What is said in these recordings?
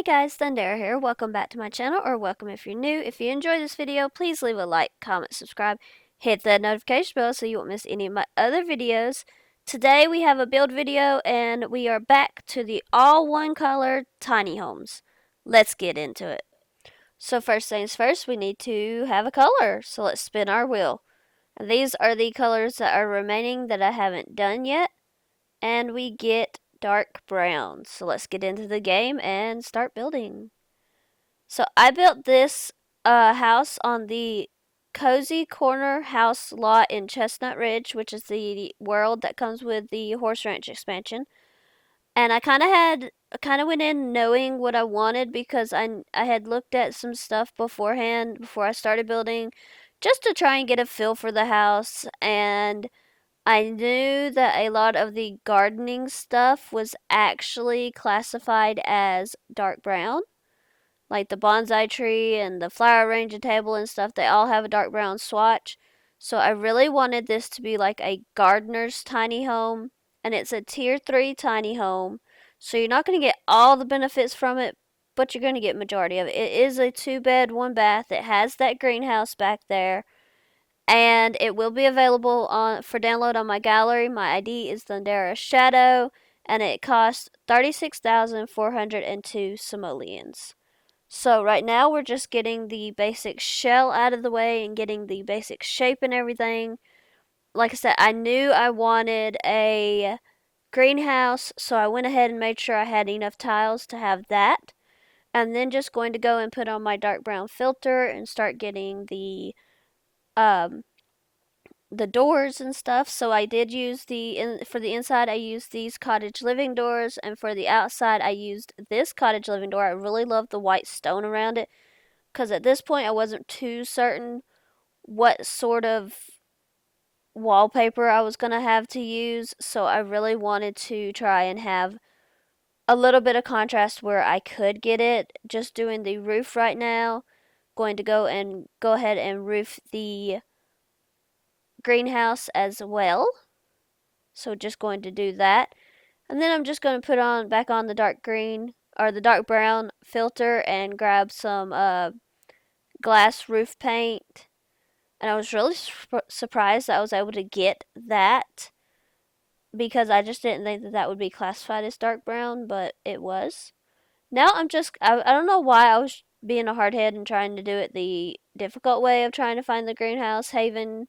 Hey guys, Thundera here. Welcome back to my channel, or welcome if you're new. If you enjoyed this video, please leave a like, comment, subscribe, hit that notification bell so you won't miss any of my other videos. Today we have a build video and we are back to the all one color tiny homes. Let's get into it. So first things first, we need to have a color. So let's spin our wheel. And these are the colors that are remaining that I haven't done yet. And we get dark brown. So let's get into the game and start building. So I built this house on the Cozy Corner House lot in Chestnut Ridge, which is the world that comes with the Horse Ranch expansion. And I kind of went in knowing what I wanted because I had looked at some stuff beforehand before I started building just to try and get a feel for the house, and I knew that a lot of the gardening stuff was actually classified as dark brown. Like the bonsai tree and the flower arranging table and stuff, they all have a dark brown swatch. So I really wanted this to be like a gardener's tiny home, and it's a tier 3 tiny home. So you're not going to get all the benefits from it, but you're going to get majority of it. It is a 2-bed, 1-bath. It has that greenhouse back there, and it will be available for download on my gallery. My ID is Thundera Shadow, and it costs 36,402 simoleons. So right now we're just getting the basic shell out of the way and getting the basic shape and everything. Like I said, I knew I wanted a greenhouse, so I went ahead and made sure I had enough tiles to have that. And then just going to go and put on my dark brown filter and start getting um the doors and stuff. So I did use for the inside I used these cottage living doors, and for the outside I used this cottage living door. I really love the white stone around it, because at this point I wasn't too certain what sort of wallpaper I was going to have to use, so I really wanted to try and have a little bit of contrast where I could get it. Just doing the roof right now. Going to go ahead and roof the greenhouse as well. So just going to do that. And then I'm just going to put on back on the dark green or the dark brown filter and grab some glass roof paint, and I was really surprised that I was able to get that because I just didn't think that that would be classified as dark brown, but it was. Now I don't know why I was being a hardhead and trying to do it the difficult way of trying to find the greenhouse haven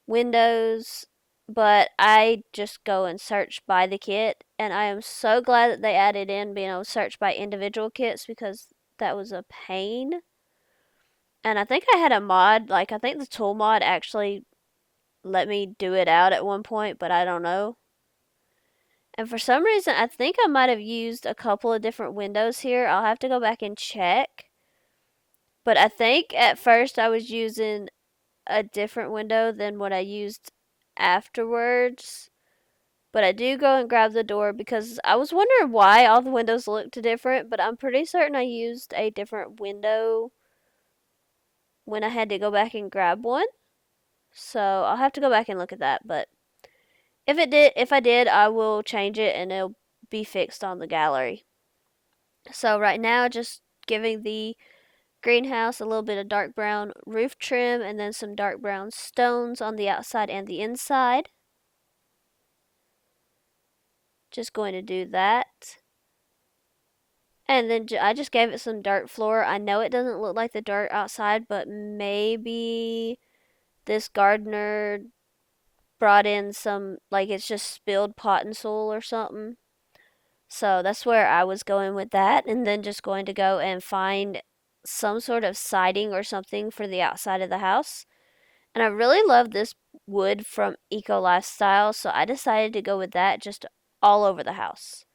windows, but I just go and search by the kit, and I am so glad that they added in being able to search by individual kits because that was a pain. And I think I had a mod, like I think the tool mod actually let me do it out at one point, but I don't know. And for some reason, I think I might have used a couple of different windows here. I'll have to go back and check. But I think at first I was using a different window than what I used afterwards. But I do go and grab the door because I was wondering why all the windows looked different, but I'm pretty certain I used a different window when I had to go back and grab one. So I'll have to go back and look at that, but if I did, I will change it and it'll be fixed on the gallery. So right now, just giving the greenhouse a little bit of dark brown roof trim and then some dark brown stones on the outside and the inside. Just going to do that. And then I just gave it some dirt floor. I know it doesn't look like the dirt outside, but maybe this gardener brought in some, like it's just spilled pot and soil or something. So that's where I was going with that, and then just going to go and find some sort of siding or something for the outside of the house. And I really love this wood from Eco Lifestyle, so I decided to go with that just all over the house.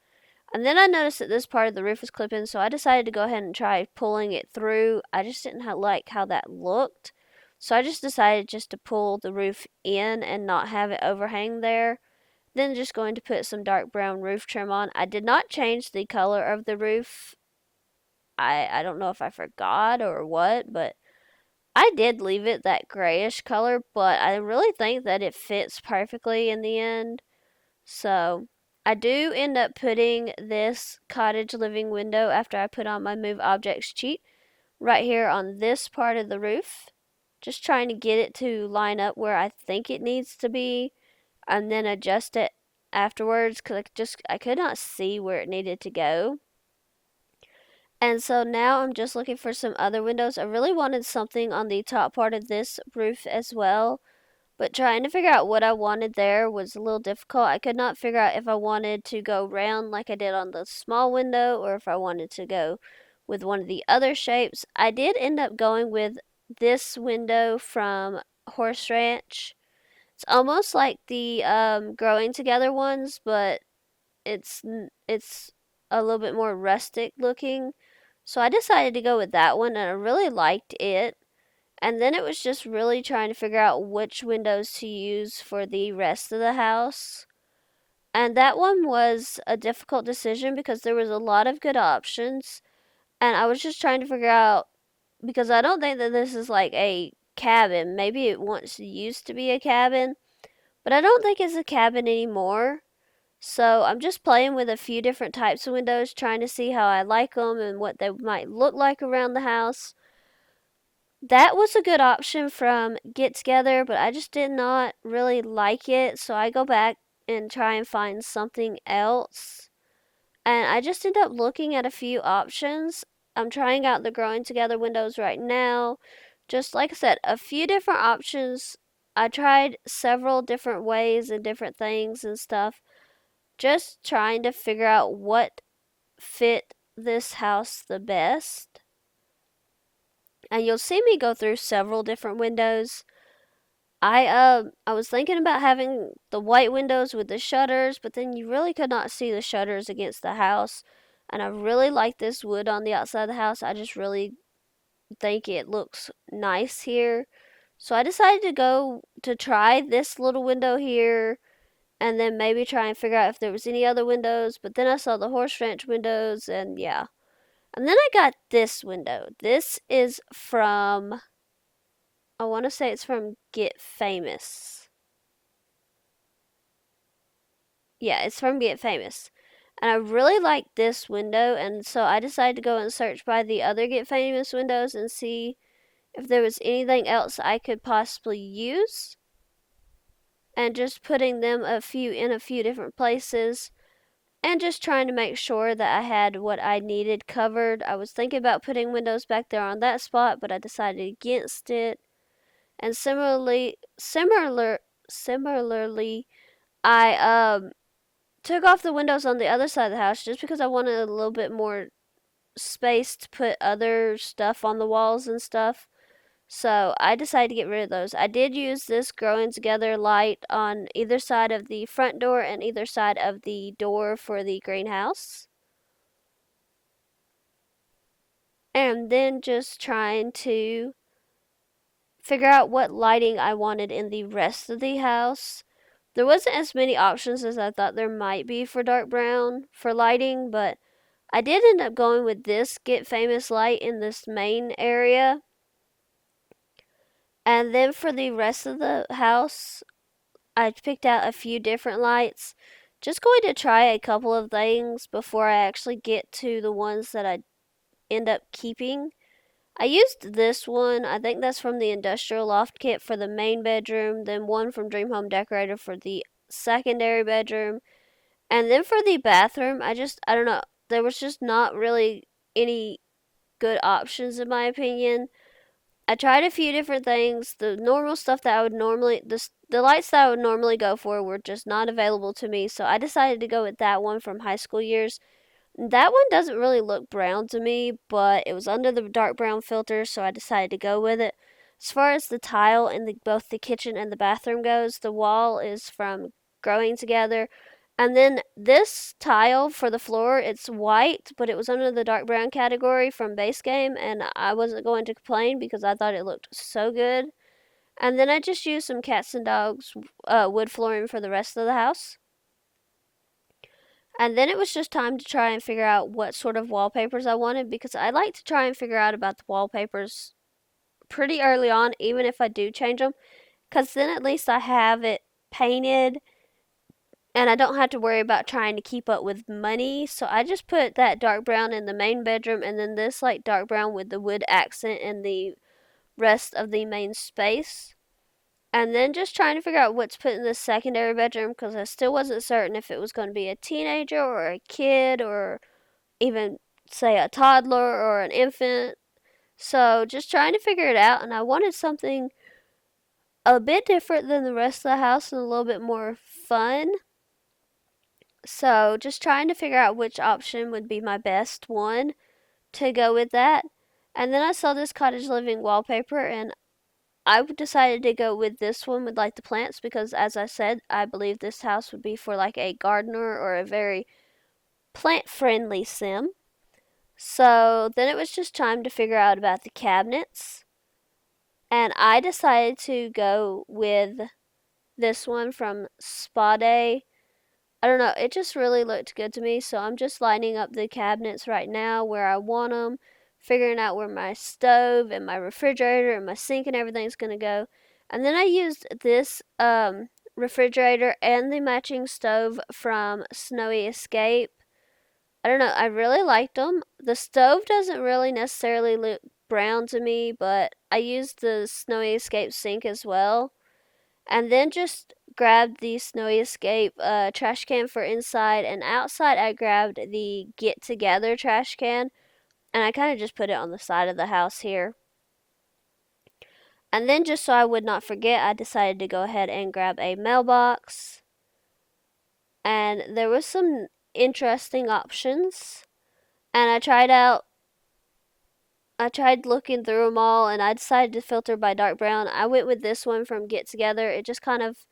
And then I noticed that this part of the roof was clipping, so I decided to go ahead and try pulling it through. I just didn't like how that looked. So I just decided just to pull the roof in and not have it overhang there. Then just going to put some dark brown roof trim on. I did not change the color of the roof. I don't know if I forgot or what, but I did leave it that grayish color, but I really think that it fits perfectly in the end. So I do end up putting this cottage living window after I put on my move objects cheat right here on this part of the roof. Just trying to get it to line up where I think it needs to be and then adjust it afterwards because I could not see where it needed to go. And so now I'm just looking for some other windows. I really wanted something on the top part of this roof as well, but trying to figure out what I wanted there was a little difficult. I could not figure out if I wanted to go round like I did on the small window or if I wanted to go with one of the other shapes. I did end up going with this window from Horse Ranch. It's almost like the growing together ones, but it's a little bit more rustic looking. So I decided to go with that one and I really liked it. And then it was just really trying to figure out which windows to use for the rest of the house. And that one was a difficult decision because there was a lot of good options. And I was just trying to figure out because I don't think that this is like a cabin. Maybe it once used to be a cabin, but I don't think it's a cabin anymore. So I'm just playing with a few different types of windows, trying to see how I like them and what they might look like around the house. That was a good option from Get Together, but I just did not really like it. So I go back and try and find something else. And I just end up looking at a few options. I'm trying out the Growing Together windows right now. Just like I said, a few different options. I tried several different ways and different things and stuff. Just trying to figure out what fit this house the best. And you'll see me go through several different windows. I was thinking about having the white windows with the shutters, but then you really could not see the shutters against the house. And I really like this wood on the outside of the house. I just really think it looks nice here. So I decided to go to try this little window here and then maybe try and figure out if there was any other windows. But then I saw the Horse Ranch windows and yeah. And then I got this window. This is from, I want to say it's from Get Famous. Yeah, it's from Get Famous. And I really like this window, and so I decided to go and search by the other Get Famous windows and see if there was anything else I could possibly use. And just putting them in a few different places and just trying to make sure that I had what I needed covered. I was thinking about putting windows back there on that spot, but I decided against it. And similarly, I took off the windows on the other side of the house just because I wanted a little bit more space to put other stuff on the walls and stuff. So I decided to get rid of those. I did use this Growing Together light on either side of the front door and either side of the door for the greenhouse. And then just trying to figure out what lighting I wanted in the rest of the house. There wasn't as many options as I thought there might be for dark brown for lighting, but I did end up going with this Get Famous light in this main area. And then for the rest of the house, I picked out a few different lights. Just going to try a couple of things before I actually get to the ones that I end up keeping. I used this one. I think that's from the Industrial Loft Kit for the main bedroom, then one from Dream Home Decorator for the secondary bedroom. And then for the bathroom, I don't know. There was just not really any good options in my opinion. I tried a few different things. The normal stuff that I would normally the lights that I would normally go for were just not available to me, so I decided to go with that one from High School Years. That one doesn't really look brown to me, but it was under the dark brown filter, so I decided to go with it. As far as the tile in both the kitchen and the bathroom goes, the wall is from Growing Together. And then this tile for the floor, it's white, but it was under the dark brown category from Base Game, and I wasn't going to complain because I thought it looked so good. And then I just used some Cats and Dogs wood flooring for the rest of the house. And then it was just time to try and figure out what sort of wallpapers I wanted because I like to try and figure out about the wallpapers pretty early on, even if I do change them, because then at least I have it painted and I don't have to worry about trying to keep up with money. So I just put that dark brown in the main bedroom, and then this like dark brown with the wood accent in the rest of the main space. And then just trying to figure out what's put in the secondary bedroom because I still wasn't certain if it was going to be a teenager or a kid or even say a toddler or an infant. So just trying to figure it out, and I wanted something a bit different than the rest of the house and a little bit more fun. So just trying to figure out which option would be my best one to go with that. And then I saw this cottage living wallpaper, and I decided to go with this one with like the plants because, as I said, I believe this house would be for like a gardener or a very plant friendly sim. So then it was just time to figure out about the cabinets. And I decided to go with this one from Spa Day. I don't know, it just really looked good to me, so I'm just lining up the cabinets right now where I want them, figuring out where my stove and my refrigerator and my sink and everything's gonna go. And then I used this refrigerator and the matching stove from Snowy Escape. I don't know, I really liked them. The stove doesn't really necessarily look brown to me, but I used the Snowy Escape sink as well. And then just grabbed the Snowy Escape trash can for inside, and outside I grabbed the Get Together trash can, and I kind of just put it on the side of the house here. And then just so I would not forget, I decided to go ahead and grab a mailbox. And there was some interesting options, and I tried looking through them all, and I decided to filter by dark brown. I went with this one from Get Together. It just kind of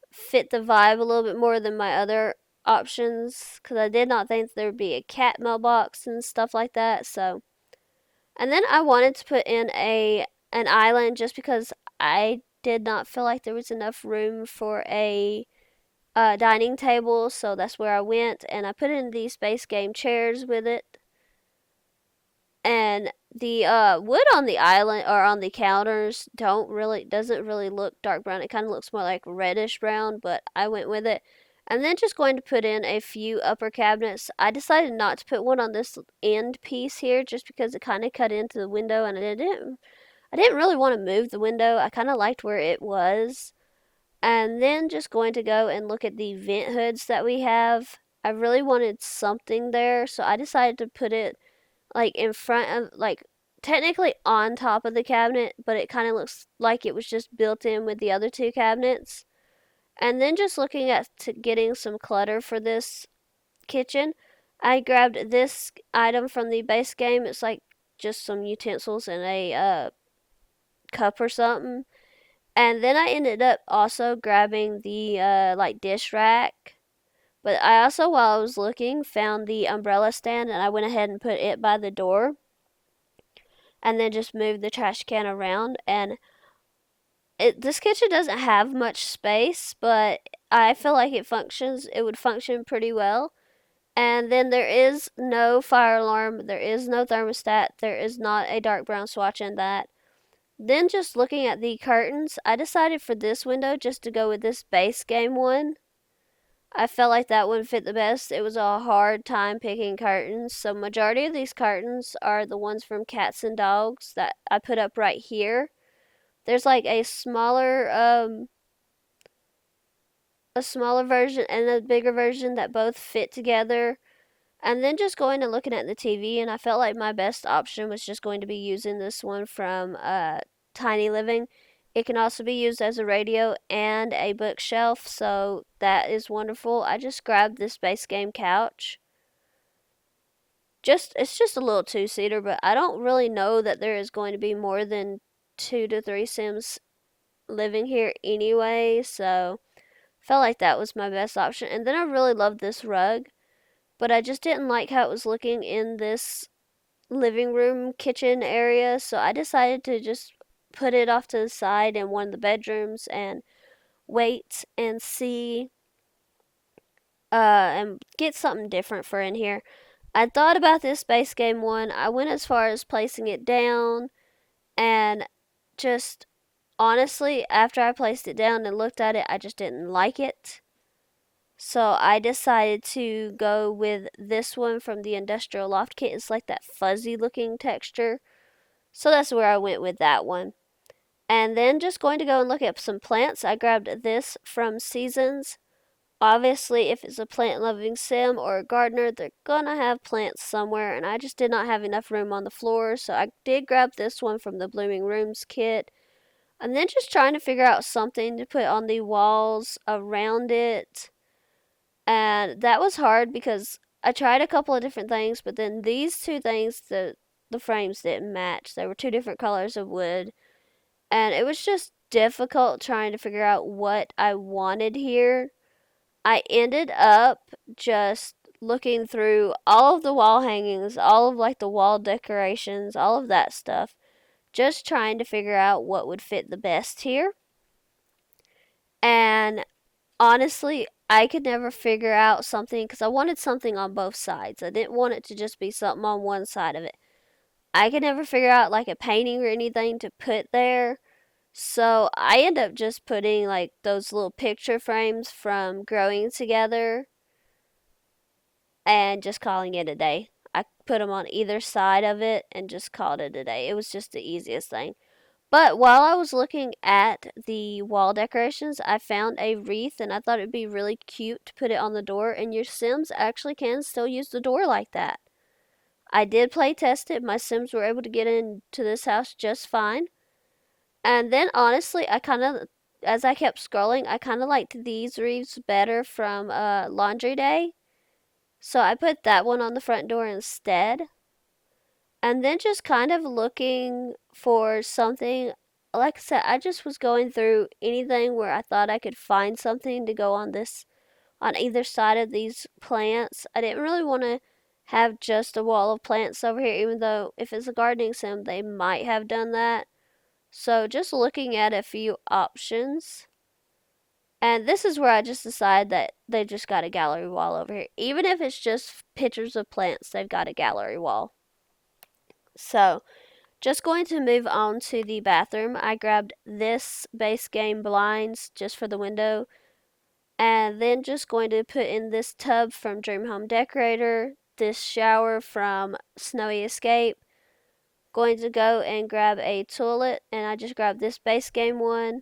fit the vibe a little bit more than my other options because I did not think there would be a cat mailbox and stuff like that. So, and then I wanted to put in an island just because I did not feel like there was enough room for a dining table, so that's where I went, and I put in the space game chairs with it. And the wood on the island or on the counters doesn't really look dark brown. It kind of looks more like reddish brown, but I went with it. And then just going to put in a few upper cabinets. I decided not to put one on this end piece here just because it kind of cut into the window, and I didn't really want to move the window. I kind of liked where it was. And then just going to go and look at the vent hoods that we have. I really wanted something there, so I decided to put it like in front of, like, technically on top of the cabinet, but it kind of looks like it was just built in with the other two cabinets. And then just looking at getting some clutter for this kitchen, I grabbed this item from the base game. It's like just some utensils and a cup or something. And then I ended up also grabbing the like dish rack. But I also, while I was looking, found the umbrella stand, and I went ahead and put it by the door and then just moved the trash can around. And this kitchen doesn't have much space, but I feel like it would function pretty well. And then there is no fire alarm, there is no thermostat, there is not a dark brown swatch in that. Then just looking at the curtains, I decided for this window just to go with this base game one. I felt like that one fit the best. It was a hard time picking curtains, so majority of these curtains are the ones from Cats and Dogs that I put up right here. There's like a smaller version and a bigger version that both fit together. And then just going and looking at the TV, and I felt like my best option was just going to be using this one from Tiny Living. It can also be used as a radio and a bookshelf, so that is wonderful. I just grabbed this base game couch. It's just a little two-seater, but I don't really know that there is going to be more than 2 to 3 Sims living here anyway, so felt like that was my best option. And then I really loved this rug, but I just didn't like how it was looking in this living room kitchen area, so I decided to just put it off to the side in one of the bedrooms and wait and see and get something different for in here. I thought about this base game one. I went as far as placing it down, and just honestly, after I placed it down and looked at it, I just didn't like it. So I decided to go with this one from the Industrial Loft Kit. It's like that fuzzy looking texture. So that's where I went with that one. And then just going to go and look at some plants. I grabbed this from Seasons. Obviously, if it's a plant loving sim or a gardener, they're gonna have plants somewhere, and I just did not have enough room on the floor, so I did grab this one from the Blooming Rooms kit. And then just trying to figure out something to put on the walls around it. And that was hard because I tried a couple of different things, but then these two things, the frames didn't match. They were two different colors of wood, and it was just difficult trying to figure out what I wanted here. I ended up just looking through all of the wall hangings, all of like the wall decorations, all of that stuff, just trying to figure out what would fit the best here. And honestly, I could never figure out something because I wanted something on both sides. I didn't want it to just be something on one side of it. I could never figure out like a painting or anything to put there. So I end up just putting like those little picture frames from Growing Together and just calling it a day. I put them on either side of it and just called it a day. It was just the easiest thing. But while I was looking at the wall decorations, I found a wreath and I thought it'd be really cute to put it on the door. And your Sims actually can still use the door like that. I did play test it. My Sims were able to get into this house just fine. And then honestly, as I kept scrolling, I kind of liked these wreaths better from Laundry Day. So I put that one on the front door instead. And then just kind of looking for something. Like I said, I just was going through anything where I thought I could find something to go on either side of these plants. I didn't really want to have just a wall of plants over here, even though if it's a gardening sim, they might have done that. So just looking at a few options. And this is where I just decided that they just got a gallery wall over here. Even if it's just pictures of plants, they've got a gallery wall. So just going to move on to the bathroom. I grabbed this base game blinds just for the window. And then just going to put in this tub from Dream Home Decorator. This shower from Snowy Escape. Going to go and grab a toilet. And I just grabbed this base game one.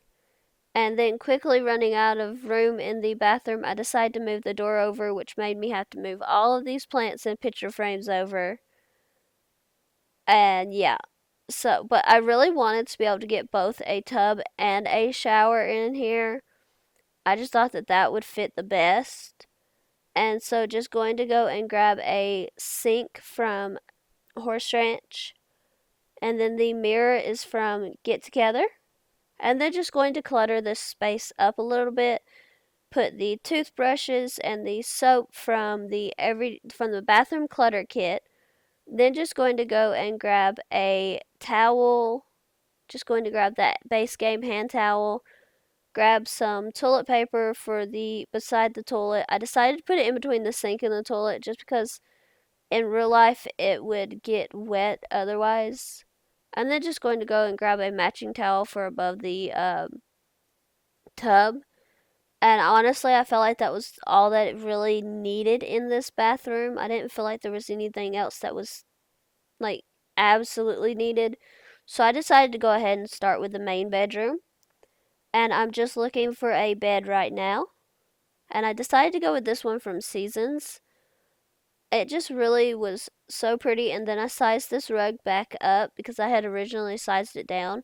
And then quickly running out of room in the bathroom, I decided to move the door over, which made me have to move all of these plants and picture frames over. And yeah, so, but I really wanted to be able to get both a tub and a shower in here. I just thought that that would fit the best. And so just going to go and grab a sink from Horse Ranch. And then the mirror is from Get Together. And then just going to clutter this space up a little bit. Put the toothbrushes and the soap from the bathroom clutter kit. Then just going to go and grab a towel. Just going to grab that base game hand towel. Grab some toilet paper for the beside the toilet. I decided to put it in between the sink and the toilet just because in real life it would get wet otherwise. And then just going to go and grab a matching towel for above the tub. And honestly, I felt like that was all that it really needed in this bathroom. I didn't feel like there was anything else that was like absolutely needed. So I decided to go ahead and start with the main bedroom. And I'm just looking for a bed right now. And I decided to go with this one from Seasons. It just really was so pretty. And then I sized this rug back up because I had originally sized it down.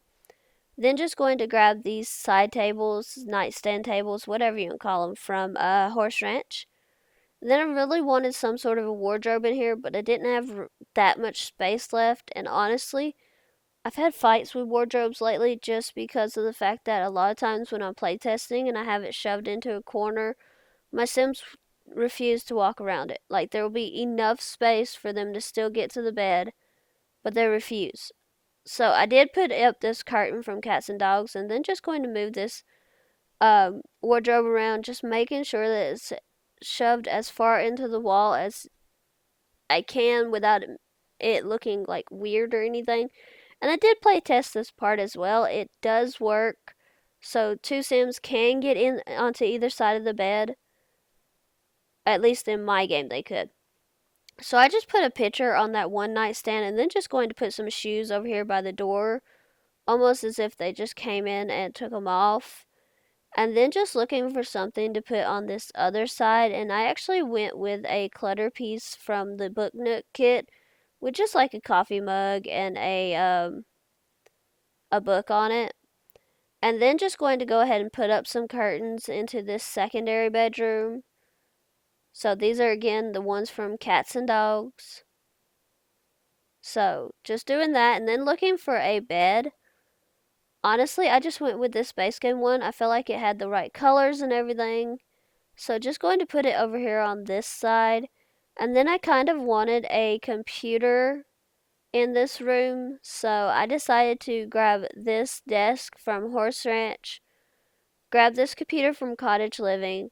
Then just going to grab these side tables, nightstand tables, whatever you want to call them, from Horse Ranch. Then I really wanted some sort of a wardrobe in here, but I didn't have that much space left. And honestly, I've had fights with wardrobes lately just because of the fact that a lot of times when I'm playtesting and I have it shoved into a corner, my Sims refuse to walk around it. Like there will be enough space for them to still get to the bed, but they refuse. So I did put up this curtain from Cats and Dogs, and then just going to move this wardrobe around, just making sure that it's shoved as far into the wall as I can without it looking like weird or anything. And I did play test this part as well. It does work. So two Sims can get in onto either side of the bed. At least in my game, they could. So I just put a picture on that one nightstand and then just going to put some shoes over here by the door, almost as if they just came in and took them off. And then just looking for something to put on this other side, and I actually went with a clutter piece from the Book Nook kit, with just like a coffee mug and a book on it. And then just going to go ahead and put up some curtains into this secondary bedroom. So these are again the ones from Cats and Dogs. So just doing that and then looking for a bed. Honestly, I just went with this base game one. I felt like it had the right colors and everything. So just going to put it over here on this side. And then I kind of wanted a computer in this room. So I decided to grab this desk from Horse Ranch, grab this computer from Cottage Living,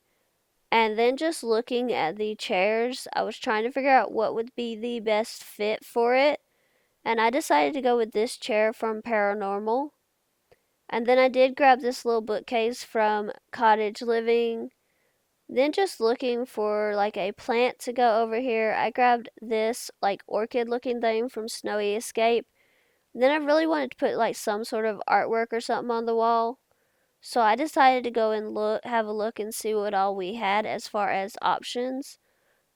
and then just looking at the chairs, I was trying to figure out what would be the best fit for it. And I decided to go with this chair from Paranormal. And then I did grab this little bookcase from Cottage Living. Then just looking for like a plant to go over here, I grabbed this like orchid looking thing from Snowy Escape. Then I really wanted to put like some sort of artwork or something on the wall. So I decided to go and have a look and see what all we had as far as options.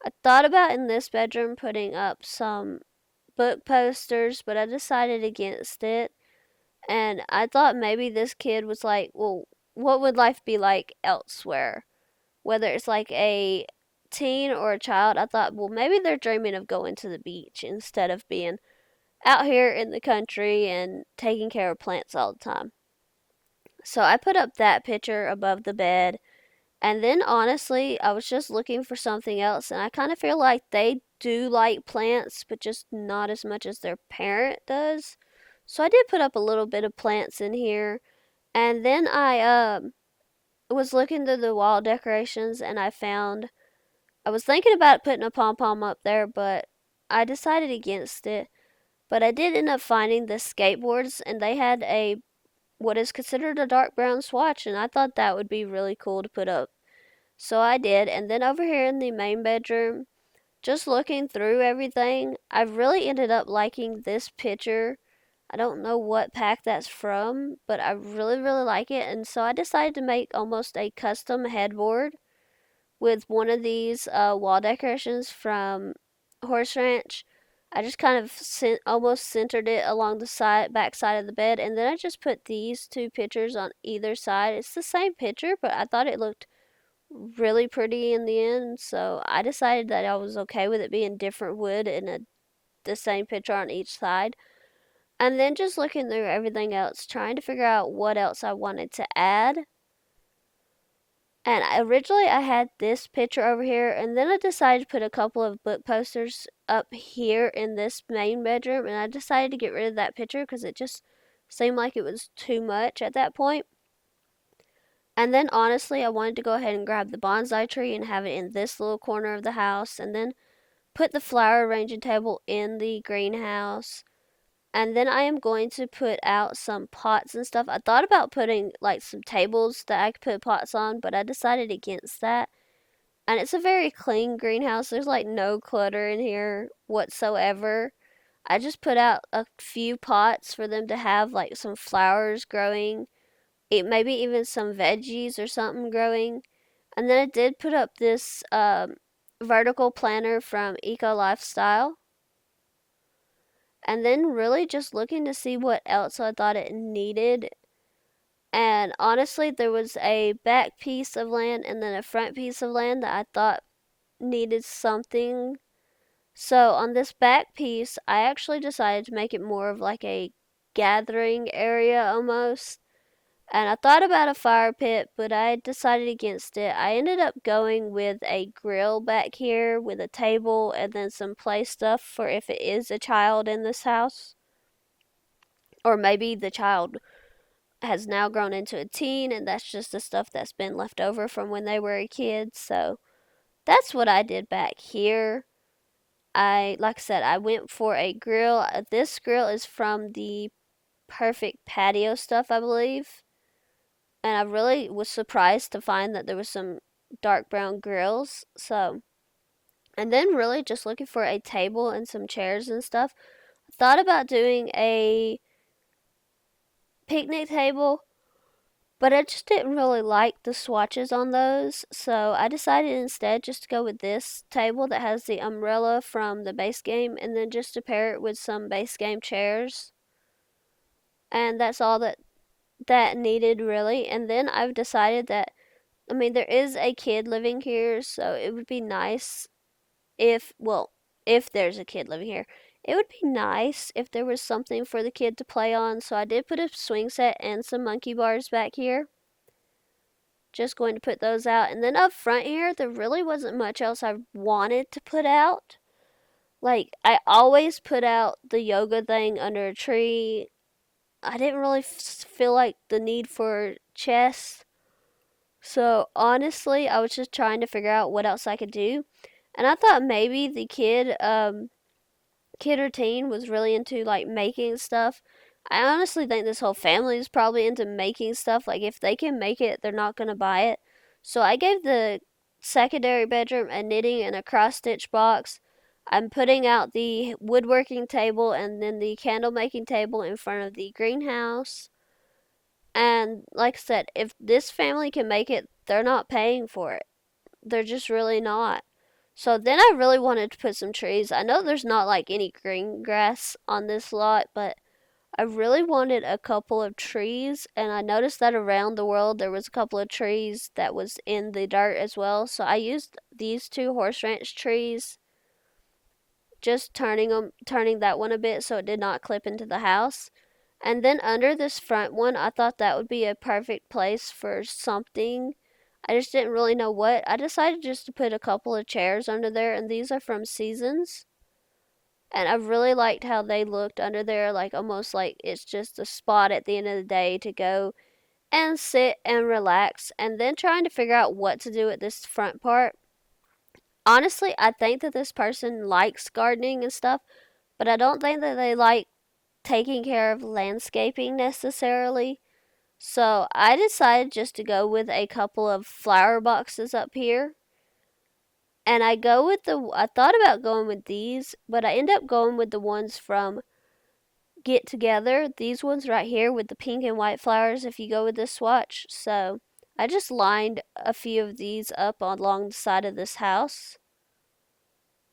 I thought about in this bedroom putting up some book posters, but I decided against it. And I thought maybe this kid was like, well, what would life be like elsewhere? Whether it's like a teen or a child, I thought, well, maybe they're dreaming of going to the beach instead of being out here in the country and taking care of plants all the time. So I put up that picture above the bed. And then honestly, I was just looking for something else. And I kind of feel like they do like plants, but just not as much as their parent does. So I did put up a little bit of plants in here. And then I was looking through the wall decorations and I was thinking about putting a pom pom up there, but I decided against it. But I did end up finding the skateboards, and they had a what is considered a dark brown swatch, and I thought that would be really cool to put up. So I did, and then over here in the main bedroom, just looking through everything, I really ended up liking this picture. I don't know what pack that's from, but I really, really like it, and so I decided to make almost a custom headboard with one of these wall decorations from Horse Ranch. I just kind of almost centered it along the back side of the bed, and then I just put these two pictures on either side. It's the same picture, but I thought it looked really pretty in the end, so I decided that I was okay with it being different wood and the same picture on each side. And then just looking through everything else, trying to figure out what else I wanted to add. And originally I had this picture over here, and then I decided to put a couple of book posters up here in this main bedroom, and I decided to get rid of that picture because it just seemed like it was too much at that point. And then honestly, I wanted to go ahead and grab the bonsai tree and have it in this little corner of the house, and then put the flower arranging table in the greenhouse. And then I am going to put out some pots and stuff. I thought about putting like some tables that I could put pots on, but I decided against that. And it's a very clean greenhouse. There's like no clutter in here whatsoever. I just put out a few pots for them to have like some flowers growing, maybe even some veggies or something growing. And then I did put up this vertical planter from Eco Lifestyle, and then really just looking to see what else I thought it needed. And honestly, there was a back piece of land and then a front piece of land that I thought needed something. So on this back piece, I actually decided to make it more of like a gathering area almost. And I thought about a fire pit, but I decided against it. I ended up going with a grill back here with a table and then some play stuff for if it is a child in this house. Or maybe the child has now grown into a teen and that's just the stuff that's been left over from when they were a kid. So that's what I did back here. Like I said, I went for a grill. This grill is from the Perfect Patio stuff, I believe. And I really was surprised to find that there was some dark brown grills. So, and then really just looking for a table and some chairs and stuff. Thought about doing a picnic table, but I just didn't really like the swatches on those, so I decided instead just to go with this table that has the umbrella from the base game, and then just to pair it with some base game chairs. And that's all that needed really. And then I've decided that, I mean, there is a kid living here, so it would be nice if, well, if there's a kid living here, it would be nice if there was something for the kid to play on. So I did put a swing set and some monkey bars back here. Just going to put those out. And then up front here, there really wasn't much else I wanted to put out. Like, I always put out the yoga thing under a tree. I didn't really feel like the need for chests. So, honestly, I was just trying to figure out what else I could do. And I thought maybe the kid or teen was really into like making stuff. I honestly think this whole family is probably into making stuff. Like if they can make it, they're not gonna buy it. So I gave the secondary bedroom a knitting and a cross stitch box. I'm putting out the woodworking table and then the candle making table in front of the greenhouse. And like I said, if this family can make it, they're not paying for it. They're just really not. So then I really wanted to put some trees. I know there's not like any green grass on this lot, but I really wanted a couple of trees, and I noticed that around the world there was a couple of trees that was in the dirt as well. So I used these two horse ranch trees, just turning that one a bit so it did not clip into the house. And then under this front one, I thought that would be a perfect place for something. I just didn't really know what. I decided just to put a couple of chairs under there, and these are from Seasons. And I really liked how they looked under there, like almost like it's just a spot at the end of the day to go and sit and relax. And then trying to figure out what to do at this front part. Honestly, I think that this person likes gardening and stuff, but I don't think that they like taking care of landscaping necessarily. So I decided just to go with a couple of flower boxes up here. And I thought about going with these, but I end up going with the ones from Get Together. These ones right here with the pink and white flowers if you go with this swatch. So I just lined a few of these up along the side of this house.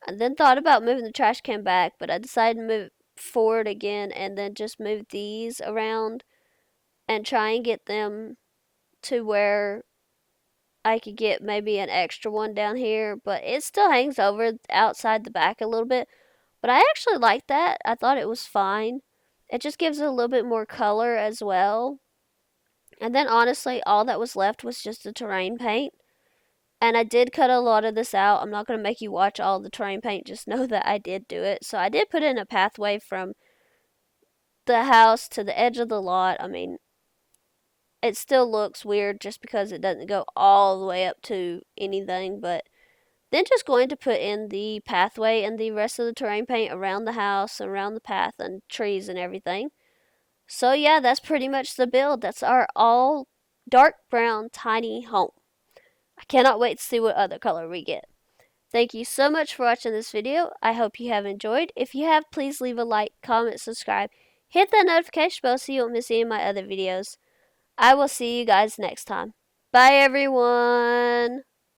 I then thought about moving the trash can back, but I decided to move forward again and then just move these around and try and get them to where I could get maybe an extra one down here, but it still hangs over outside the back a little bit. But I actually like that. I thought it was fine. It just gives it a little bit more color as well. And then honestly, all that was left was just the terrain paint. And I did cut a lot of this out. I'm not going to make you watch all the terrain paint. Just know that I did do it. So I did put in a pathway from the house to the edge of the lot. I mean, it still looks weird just because it doesn't go all the way up to anything, but then just going to put in the pathway and the rest of the terrain paint around the house, around the path and trees and everything. So yeah, that's pretty much the build. That's our all dark brown tiny home. I cannot wait to see what other color we get. Thank you so much for watching this video. I hope you have enjoyed. If you have, please leave a like, comment, subscribe, hit that notification bell so you won't miss any of my other videos. I will see you guys next time. Bye everyone!